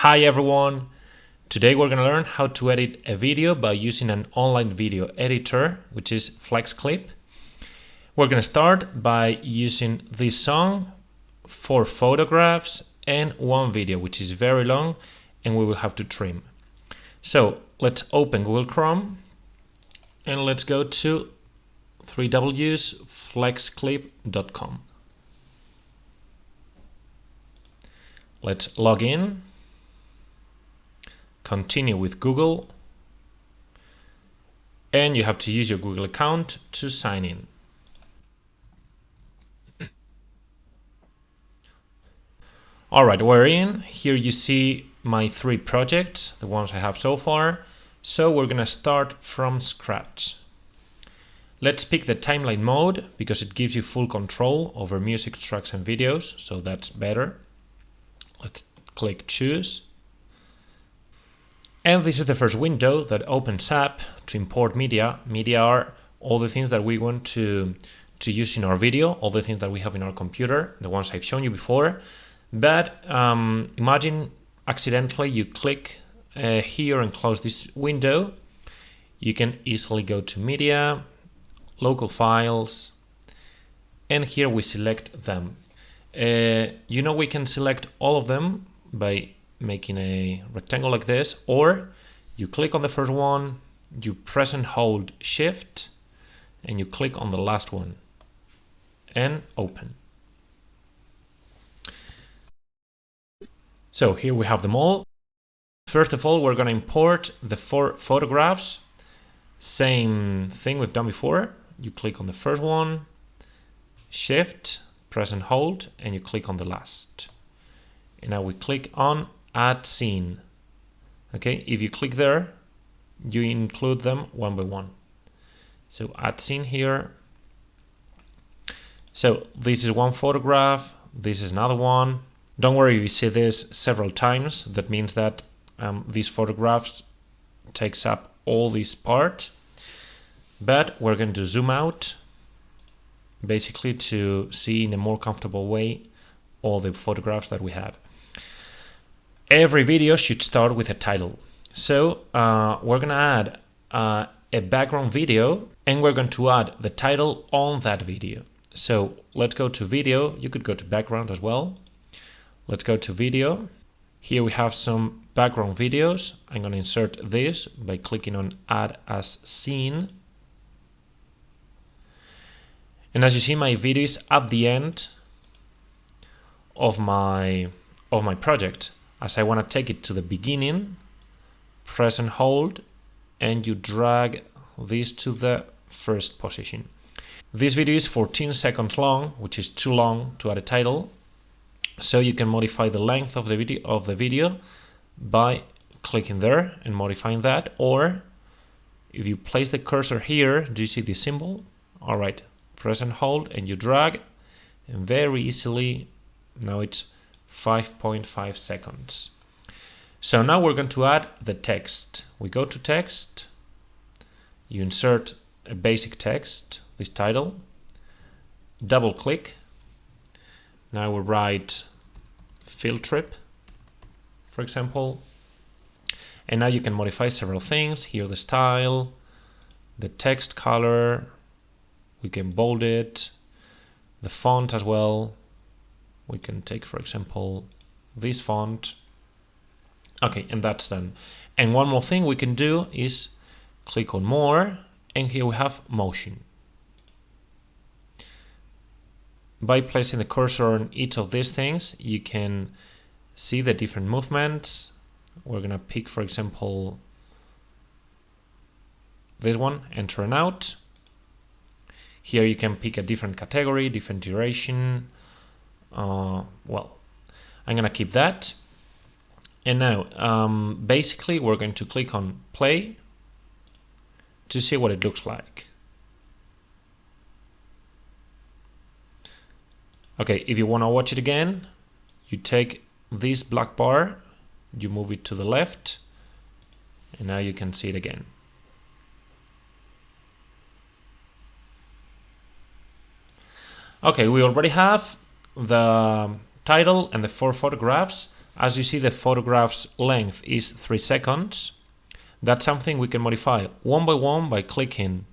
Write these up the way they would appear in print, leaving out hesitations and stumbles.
Hi everyone! Today we're going to learn how to edit a video by using an online video editor, which is FlexClip. We're going to start by using this song, 4 photographs and 1 video, which is very long and we will have to trim. So let's open Google Chrome and let's go to 3wsflexclip.com. Let's log in. Continue with Google, and you have to use your Google account to sign in. Alright, we're in. Here you see my 3 projects, the ones I have so far. So we're gonna start from scratch. Let's pick the timeline mode because it gives you full control over music tracks and videos, so that's better. Let's click choose. And this is the first window that opens up to import media. Media are all the things that we want to use in our video, all the things that we have in our computer, the ones I've shown you before. But imagine accidentally you click here and close this window. You can easily go to media, local files, and here we select them. We can select all of them by making a rectangle like this, or you click on the first one, you press and hold shift, and you click on the last one and open. So here we have them all. First of all, we're going to import the 4 photographs. Same thing we've done before. You click on the first one, shift, press and hold, and you click on the last. And now we click on add scene. Okay, if you click there, you include them one by one. So add scene here. So this is one photograph, this is another one. Don't worry if you see this several times, that means that these photographs takes up all this part. But we're going to zoom out basically to see in a more comfortable way all the photographs that we have. Every video should start with a title. So we're going to add a background video and we're going to add the title on that video. So let's go to video. You could go to background as well. Let's go to video. Here we have some background videos. I'm going to insert this by clicking on add as scene. And as you see, my video is at the end of my project. As I want to take it to the beginning, press and hold, and you drag this to the first position. This video is 14 seconds long, which is too long to add a title. So you can modify the length of the video by clicking there and modifying that. Or if you place the cursor here, do you see the symbol? All right, press and hold, and you drag, and very easily, now it's 5.5 seconds. So now we're going to add the text. We go to text, you insert a basic text, this title, double click. Now we write field trip, for example, and now you can modify several things. Here the style, the text color, we can bold it, the font as well. We can take, for example, this font. Okay, and that's done. And one more thing we can do is click on more, and here we have motion. By placing the cursor on each of these things, you can see the different movements. We're gonna pick, for example, this one, enter and out. Here you can pick a different category, different duration. Well, I'm gonna keep that. And now basically we're going to click on play to see what it looks like. Okay, if you want to watch it again, you take this black bar, you move it to the left, and now you can see it again. Okay, we already have the title and the 4 photographs. As you see, the photograph's length is 3 seconds. That's something we can modify one by one by clicking,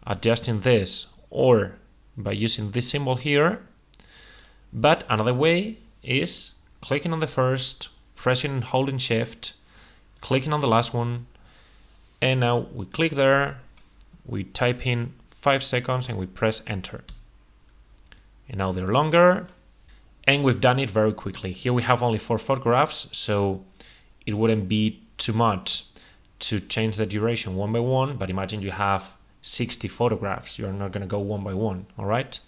adjusting this, or by using this symbol here. But another way is clicking on the first, pressing and holding Shift, clicking on the last one, and now we click there, we type in 5 seconds and we press enter. And now they're longer, and we've done it very quickly. Here we have only 4 photographs, so it wouldn't be too much to change the duration one by one, but imagine you have 60 photographs. You're not going to go one by one, all right?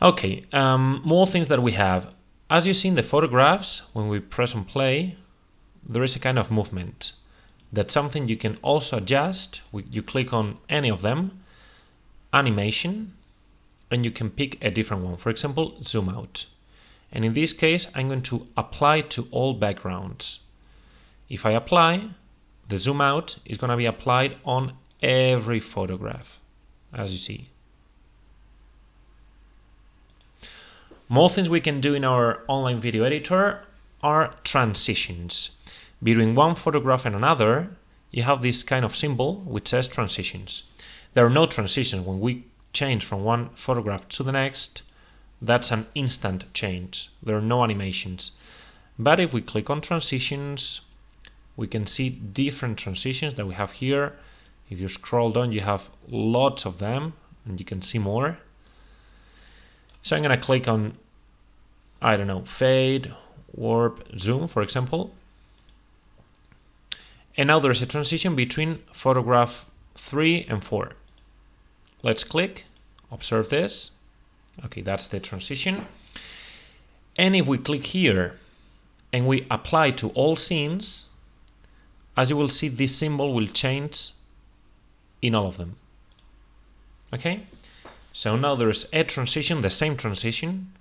Okay, more things that we have. As you see in the photographs, when we press on play, there is a kind of movement. That's something you can also adjust. You click on any of them, animation, and you can pick a different one. For example, zoom out. And in this case, I'm going to apply to all backgrounds. If I apply, the zoom out is going to be applied on every photograph, as you see. More things we can do in our online video editor are transitions. Between one photograph and another, you have this kind of symbol which says transitions. There are no transitions. When we change from one photograph to the next, that's an instant change. There are no animations. But if we click on transitions, we can see different transitions that we have here. If you scroll down, you have lots of them, and you can see more. So I'm going to click on, I don't know, fade, warp, zoom, for example. And now there's a transition between photograph 3 and 4. Let's click, observe this. Okay, that's the transition. And if we click here and we apply to all scenes, as you will see, this symbol will change in all of them. Okay, so now there's a transition, the same transition,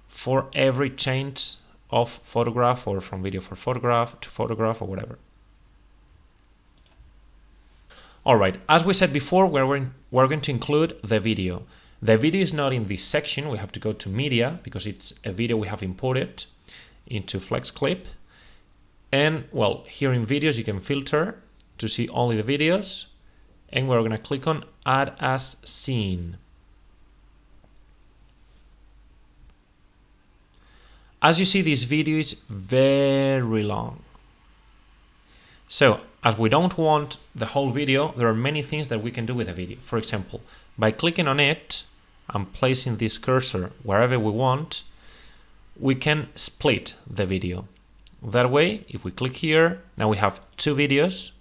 for every change of photograph, or from video for photograph to photograph, or whatever. All right, as we said before, we're going to include the video. The video is not in this section. We have to go to media because it's a video we have imported into FlexClip. And well, here in videos, you can filter to see only the videos. And we're going to click on add as scene. As you see, this video is very long. So as we don't want the whole video, there are many things that we can do with the video. For example, by clicking on it and placing this cursor wherever we want, we can split the video. That way, if we click here, now we have 2 videos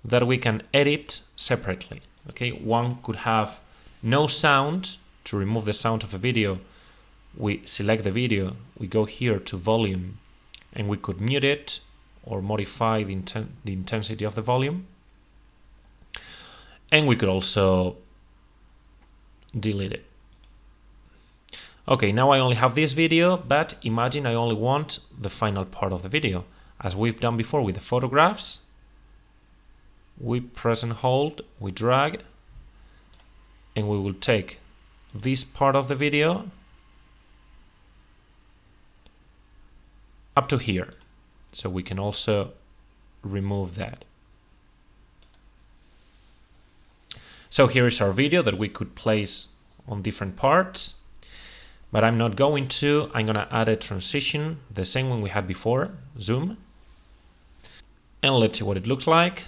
that we can edit separately. Okay, one could have no sound. To remove the sound of a video, we select the video, we go here to volume, and we could mute it or modify the intensity of the volume. And we could also delete it. Okay, now I only have this video, but imagine I only want the final part of the video. As we've done before with the photographs, we press and hold, we drag, and we will take this part of the video up to here. So we can also remove that. So here is our video that we could place on different parts, but I'm not going to. I'm going to add a transition, the same one we had before, zoom. And let's see what it looks like.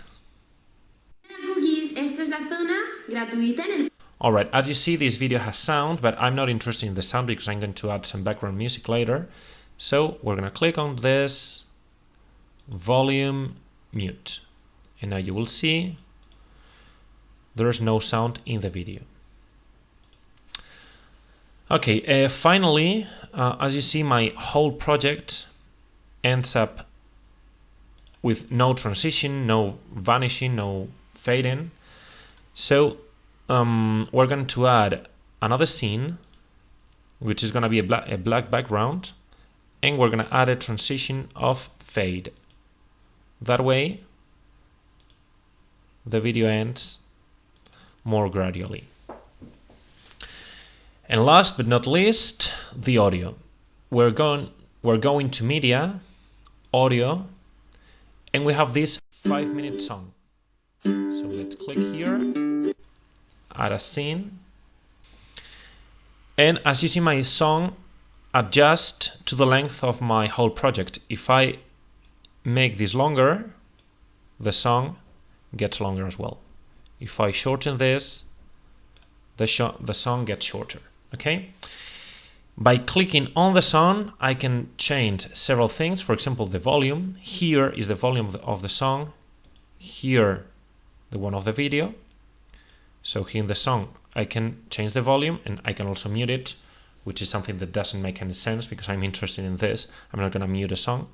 Alright, as you see, this video has sound, but I'm not interested in the sound because I'm going to add some background music later. So we're going to click on this, volume, mute. And now you will see there's no sound in the video. Okay, finally, as you see, my whole project ends up with no transition, no vanishing, no fading. So we're going to add another scene, which is going to be a black background, and we're going to add a transition of fade. That way, the video ends more gradually. And last but not least, the audio. we're going to media, audio, and we have this 5-minute song. So let's click here, add a scene, and as you see, my song adjusts to the length of my whole project. If I make this longer, the song gets longer as well. If I shorten this, the song gets shorter. Okay? By clicking on the song, I can change several things. For example, the volume. Here is the volume of the song. Here, the one of the video. So here in the song, I can change the volume, and I can also mute it, which is something that doesn't make any sense because I'm interested in this. I'm not going to mute a song.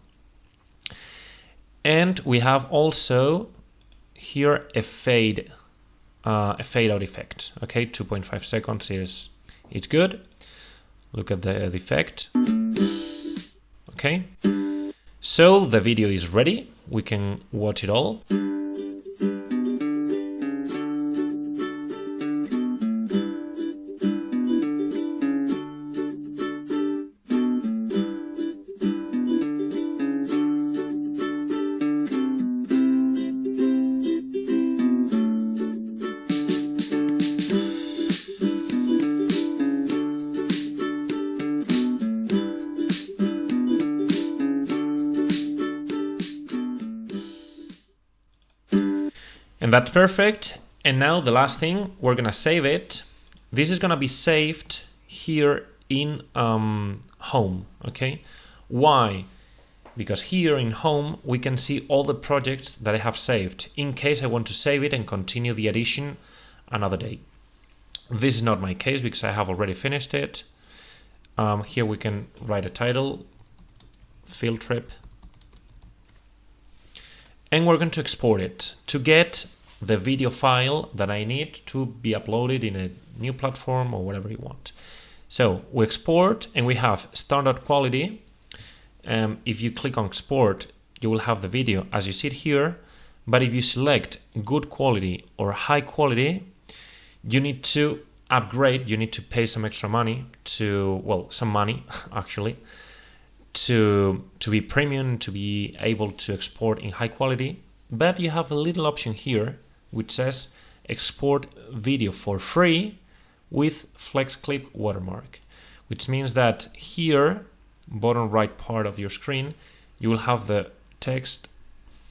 And we have also here a fade out effect. Okay, 2.5 seconds is good. Look at the effect. Okay, so the video is ready. We can watch it all. And that's perfect. And now the last thing, we're gonna save it. This is gonna be saved here in home, okay? Why? Because here in home, we can see all the projects that I have saved in case I want to save it and continue the edition another day. This is not my case because I have already finished it. Here we can write a title, field trip. And we're going to export it to get the video file that I need to be uploaded in a new platform or whatever you want. So we export and we have standard quality. If you click on export, you will have the video as you see it here. But if you select good quality or high quality, you need to upgrade, you need to pay some extra money some money actually, to be premium, to be able to export in high quality. But you have a little option here which says export video for free with FlexClip watermark, which means that here, bottom right part of your screen, you will have the text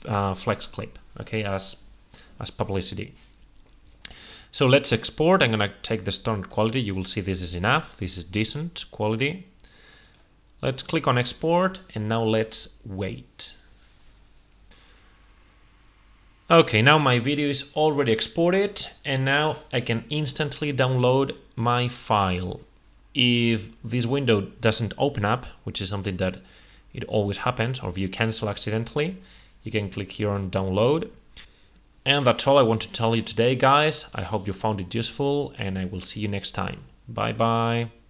FlexClip, okay, as publicity. So let's export. I'm gonna take the standard quality. You will see this is enough. This is decent quality. Let's click on export and now let's wait. Okay, now my video is already exported and now I can instantly download my file. If this window doesn't open up, which is something that it always happens, or if you cancel accidentally, you can click here on download. And that's all I want to tell you today, guys. I hope you found it useful and I will see you next time. Bye bye.